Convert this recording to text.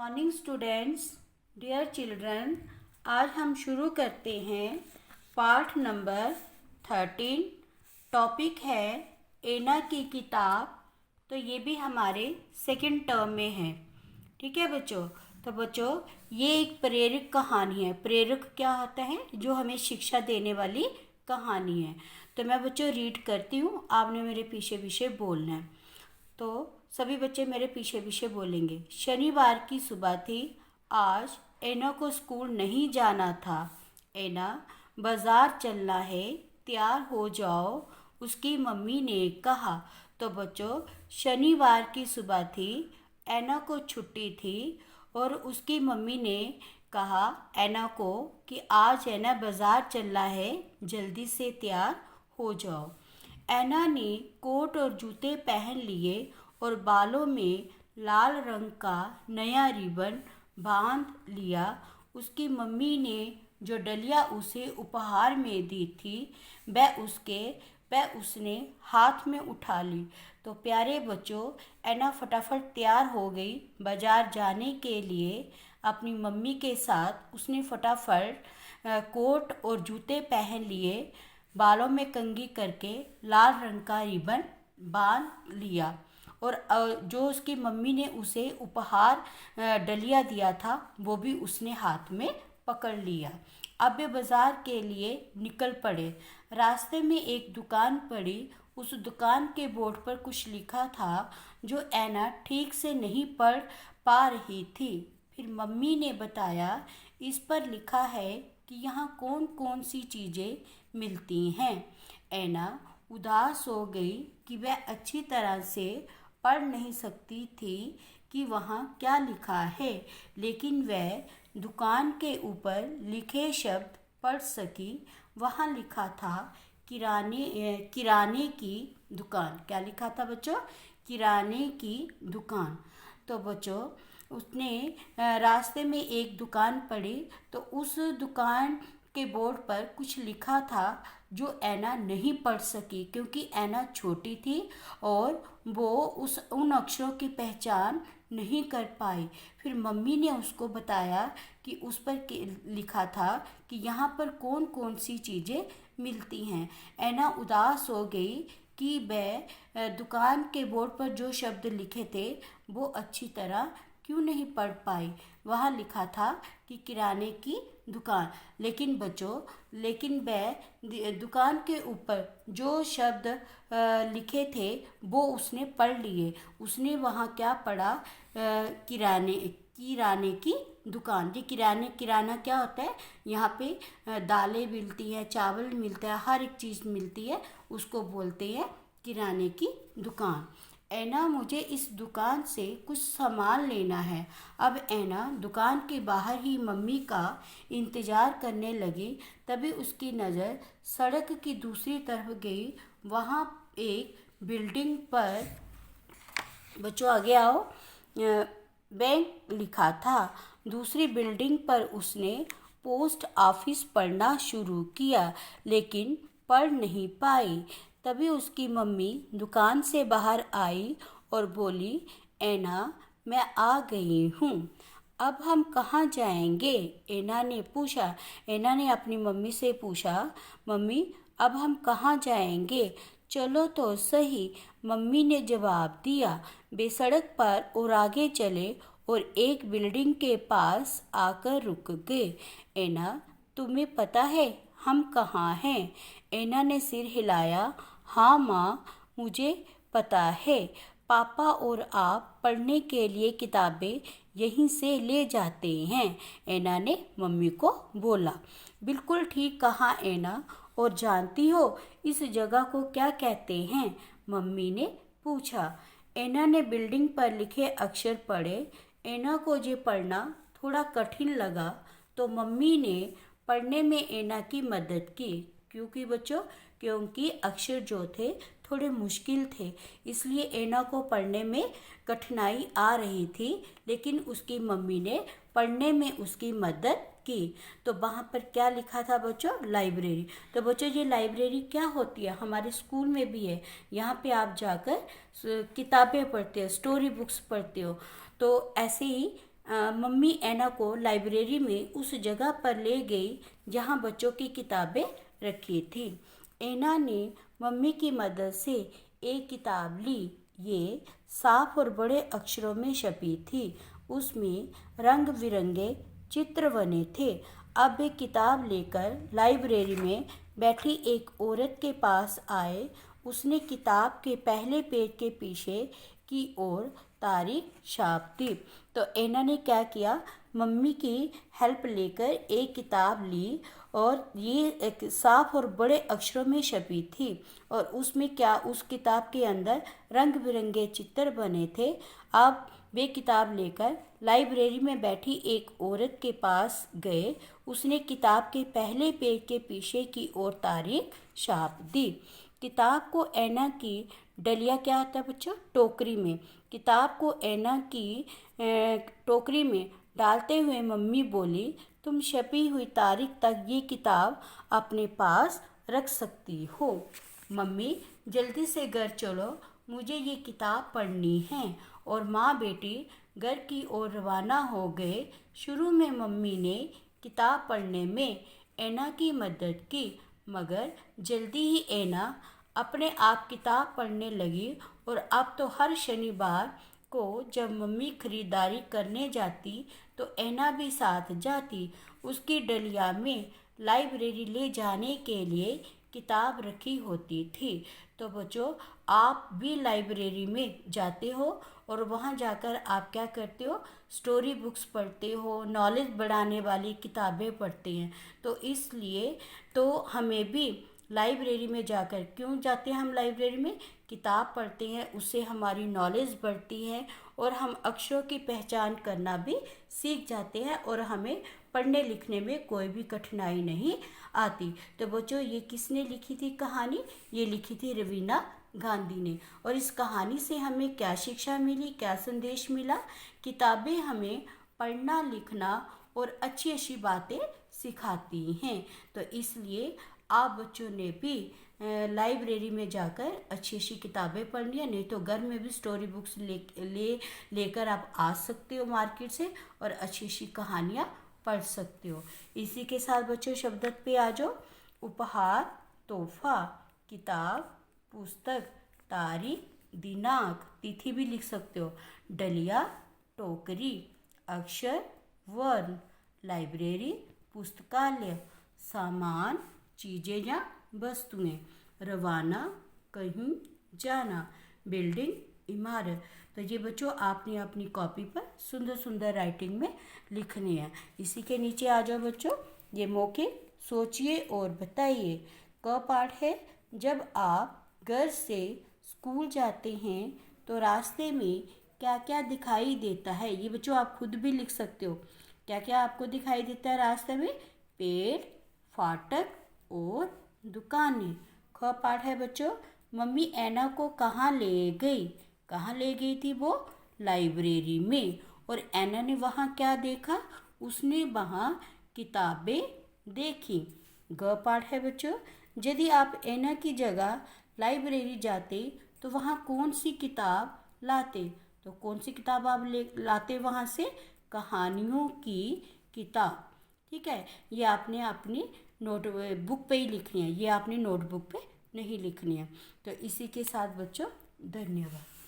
Morning students, dear children. आज हम शुरू करते हैं पाठ नंबर 13। टॉपिक है एना की किताब। तो ये भी हमारे सेकंड टर्म में है। ठीक है बच्चों। तो बच्चों, ये एक प्रेरक कहानी है। प्रेरक क्या होता है? जो हमें शिक्षा देने वाली कहानी है। तो मैं बच्चों रीड करती हूँ, आपने मेरे पीछे पीछे बोलना है। तो सभी बच्चे मेरे पीछे पीछे बोलेंगे। शनिवार की सुबह थी। आज एना को स्कूल नहीं जाना था। एना, बाजार चलना है, तैयार हो जाओ, उसकी मम्मी ने कहा। तो बच्चों, शनिवार की सुबह थी, एना को छुट्टी थी और उसकी मम्मी ने कहा एना को कि आज एना बाजार चलना है, जल्दी से तैयार हो जाओ। एना ने कोट और जूते पहन लिए और बालों में लाल रंग का नया रिबन बांध लिया। उसकी मम्मी ने जो डलिया उसे उपहार में दी थी वह उसने हाथ में उठा ली। तो प्यारे बच्चों, एना फटाफट तैयार हो गई बाजार जाने के लिए। अपनी मम्मी के साथ उसने फटाफट कोट और जूते पहन लिए, बालों में कंघी करके लाल रंग का रिबन बांध लिया और जो उसकी मम्मी ने उसे उपहार डलिया दिया था वो भी उसने हाथ में पकड़ लिया। अब वे बाजार के लिए निकल पड़े। रास्ते में एक दुकान पड़ी। उस दुकान के बोर्ड पर कुछ लिखा था जो एना ठीक से नहीं पढ़ पा रही थी। फिर मम्मी ने बताया, इस पर लिखा है कि यहाँ कौन कौन सी चीज़ें मिलती हैं। एना उदास हो गई कि वह अच्छी तरह से पढ़ नहीं सकती थी कि वहाँ क्या लिखा है, लेकिन वह दुकान के ऊपर लिखे शब्द पढ़ सकी। वहाँ लिखा था किराने की दुकान। क्या लिखा था बच्चों? किराने की दुकान। तो बच्चों, उसने रास्ते में एक दुकान पड़ी। तो उस दुकान के बोर्ड पर कुछ लिखा था जो एना नहीं पढ़ सकी, क्योंकि एना छोटी थी और वो उन अक्षरों की पहचान नहीं कर पाई। फिर मम्मी ने उसको बताया कि उस पर लिखा था कि यहाँ पर कौन कौन सी चीज़ें मिलती हैं। एना उदास हो गई कि वह दुकान के बोर्ड पर जो शब्द लिखे थे वो अच्छी तरह क्यों नहीं पढ़ पाई। वहाँ लिखा था कि किराने की दुकान। लेकिन बच्चों, वह दुकान के ऊपर जो शब्द लिखे थे वो उसने पढ़ लिए। उसने वहाँ क्या पढ़ा? किराने की दुकान। ये किराना क्या होता है? यहाँ पे दालें मिलती हैं, चावल मिलता है, हर एक चीज़ मिलती है, उसको बोलते हैं किराने की दुकान। एना, मुझे इस दुकान से कुछ सामान लेना है। अब एना दुकान के बाहर ही मम्मी का इंतज़ार करने लगी। तभी उसकी नज़र सड़क की दूसरी तरफ गई। वहाँ एक बिल्डिंग पर, बच्चों आगे आओ, बैंक लिखा था। दूसरी बिल्डिंग पर उसने पोस्ट ऑफिस पढ़ना शुरू किया, लेकिन पढ़ नहीं पाई। तभी उसकी मम्मी दुकान से बाहर आई और बोली, एना, मैं आ गई हूँ। अब हम कहाँ जाएंगे? एना ने पूछा। एना ने अपनी मम्मी से पूछा, मम्मी, अब हम कहाँ जाएंगे? चलो तो सही, मम्मी ने जवाब दिया। वे सड़क पर और आगे चले और एक बिल्डिंग के पास आकर रुक गए। एना, तुम्हें पता है हम कहाँ हैं? एना ने सिर हिलाया। हाँ माँ, मुझे पता है। पापा और आप पढ़ने के लिए किताबें यहीं से ले जाते हैं, एना ने मम्मी को बोला। बिल्कुल ठीक कहा एना। और जानती हो इस जगह को क्या कहते हैं? मम्मी ने पूछा। एना ने बिल्डिंग पर लिखे अक्षर पढ़े। एना को ये पढ़ना थोड़ा कठिन लगा, तो मम्मी ने पढ़ने में एना की मदद की। क्योंकि अक्षर जो थे थोड़े मुश्किल थे, इसलिए एना को पढ़ने में कठिनाई आ रही थी, लेकिन उसकी मम्मी ने पढ़ने में उसकी मदद की। तो वहाँ पर क्या लिखा था बच्चों? लाइब्रेरी। तो बच्चों, ये लाइब्रेरी क्या होती है? हमारे स्कूल में भी है। यहाँ पे आप जाकर किताबें पढ़ते हो, स्टोरी बुक्स पढ़ते हो। तो ऐसे ही मम्मी ऐना को लाइब्रेरी में उस जगह पर ले गई जहाँ बच्चों की किताबें रखी थी। ऐना ने मम्मी की मदद से एक किताब ली। ये साफ और बड़े अक्षरों में छपी थी। उसमें रंग बिरंगे चित्र बने थे। अब वे किताब लेकर लाइब्रेरी में बैठी एक औरत के पास आए। उसने किताब के पहले पेज के पीछे की ओर तारीख छाप दी। तो ऐना ने क्या किया, मम्मी की हेल्प लेकर एक किताब ली और ये एक साफ और बड़े अक्षरों में छपी थी और उसमें क्या, उस किताब के अंदर रंग बिरंगे चित्र बने थे। अब वे किताब लेकर लाइब्रेरी में बैठी एक औरत के पास गए। उसने किताब के पहले पेज के पीछे की ओर तारीख छाप दी। किताब को ऐना की डलिया क्या होता है बच्चों, टोकरी में, किताब को ऐना की टोकरी में डालते हुए मम्मी बोली, तुम छपी हुई तारीख तक ये किताब अपने पास रख सकती हो। मम्मी जल्दी से घर चलो, मुझे ये किताब पढ़नी है। और माँ बेटी घर की ओर रवाना हो गए। शुरू में मम्मी ने किताब पढ़ने में ऐना की मदद की, मगर जल्दी ही ऐना अपने आप किताब पढ़ने लगी और अब तो हर शनिवार को जब मम्मी खरीदारी करने जाती तो ऐना भी साथ जाती। उसकी डलिया में लाइब्रेरी ले जाने के लिए किताब रखी होती थी। तो बच्चों, आप भी लाइब्रेरी में जाते हो और वहाँ जाकर आप क्या करते हो, स्टोरी बुक्स पढ़ते हो, नॉलेज बढ़ाने वाली किताबें पढ़ते हैं। तो इसलिए तो हमें भी लाइब्रेरी में जाकर, क्यों जाते हैं हम लाइब्रेरी में, किताब पढ़ते हैं, उससे हमारी नॉलेज बढ़ती है और हम अक्षरों की पहचान करना भी सीख जाते हैं और हमें पढ़ने लिखने में कोई भी कठिनाई नहीं आती। तो बच्चों, ये किसने लिखी थी कहानी, ये लिखी थी रवीना गांधी ने। और इस कहानी से हमें क्या शिक्षा मिली, क्या संदेश मिला, किताबें हमें पढ़ना लिखना और अच्छी अच्छी बातें सिखाती हैं। तो इसलिए आप बच्चों ने भी लाइब्रेरी में जाकर अच्छी अच्छी किताबें पढ़नी है, नहीं तो घर में भी स्टोरी बुक्स लेकर आप आ सकते हो मार्केट से और अच्छी अच्छी कहानियाँ पढ़ सकते हो। इसी के साथ बच्चों शब्दत पे आ जाओ। उपहार, तोहफा, किताब, पुस्तक, तारीख, दिनांक, तिथि भी लिख सकते हो, डलिया, टोकरी, अक्षर, वर्ण, लाइब्रेरी, पुस्तकालय, सामान, चीज़ें या वस्तुएं, रवाना, कहीं जाना, बिल्डिंग, इमारत। तो ये बच्चों आपने अपनी कॉपी पर सुंदर सुंदर राइटिंग में लिखने हैं। इसी के नीचे आ जाओ बच्चों, ये मौके सोचिए और बताइए। क पाठ है, जब आप घर से स्कूल जाते हैं तो रास्ते में क्या क्या दिखाई देता है, ये बच्चों आप खुद भी लिख सकते हो। क्या क्या आपको दिखाई देता है रास्ते में, पेड़, फाटक और दुकानें। ख पाठ है बच्चों, मम्मी ऐना को कहाँ ले गई, कहाँ ले गई थी वो, लाइब्रेरी में। और ऐना ने वहाँ क्या देखा, उसने वहाँ किताबें देखी। ग पाठ है बच्चों, यदि आप ऐना की जगह लाइब्रेरी जाते तो वहाँ कौन सी किताब लाते, तो कौन सी किताब आप लाते वहाँ से, कहानियों की किताब। ठीक है, ये आपने अपनी नोट बुक पे ही लिखनी है, ये आपने नोटबुक पे नहीं लिखनी है। तो इसी के साथ बच्चों धन्यवाद।